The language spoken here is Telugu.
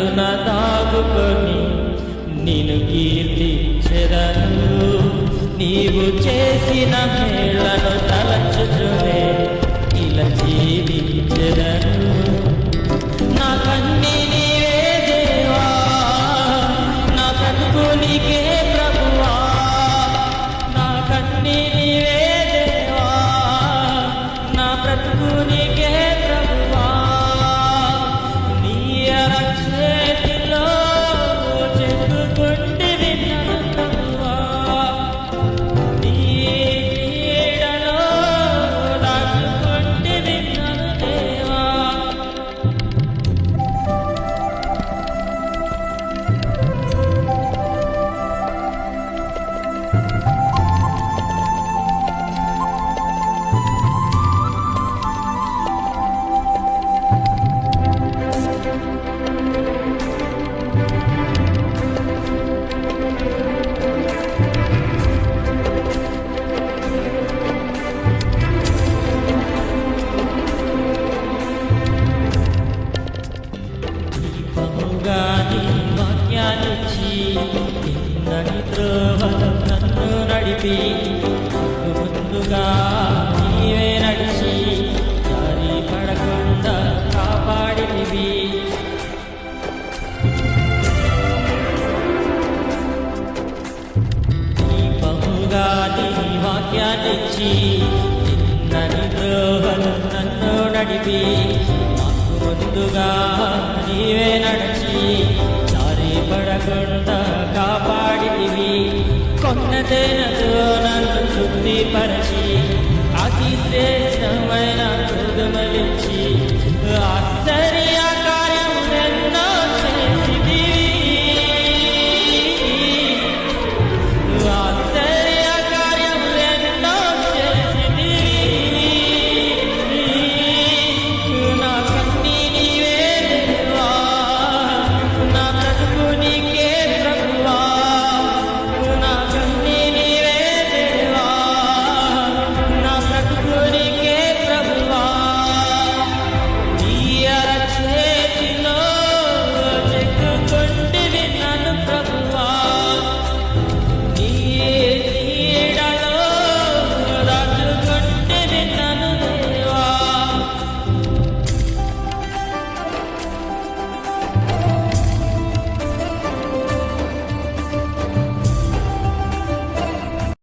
చాటున దాగుకొని నిన్ను కీర్తించెదను. నీవు చేసిన మేళ్లను తలచుచునే ఇలా జీవించెదను. నా కన్నీ నీవే దేవా, నా బ్రతుకు నీకే ప్రభువా. నా కన్నీ నీవే దేవా, నా బ్రతుకు నీకే ప్రభువా. నీ అరచేతిలో చెప్పుకుంటివి నన్ను ప్రభువా. నీ నీడలో దాచుకుంటివి నన్ను దేవా. దీపముగా నీ వాక్యాన్నిచ్చి నిన్నని త్రోవలో నన్ను నడిపి ముందుగా నీవే నడిచి జారి పడకుండా కాపాడితివి. దీపముగా నీ వాక్యాన్నిచ్చి నిన్నని త్రోవలో నన్ను నడిపి ముందుగా నీవే నడిచి జారి పడకుండా కాపాడితివి. కొన్నదేనతో నన్ను శుద్ధిపరచి అతి శ్రేష్టమైన మృదుమలించి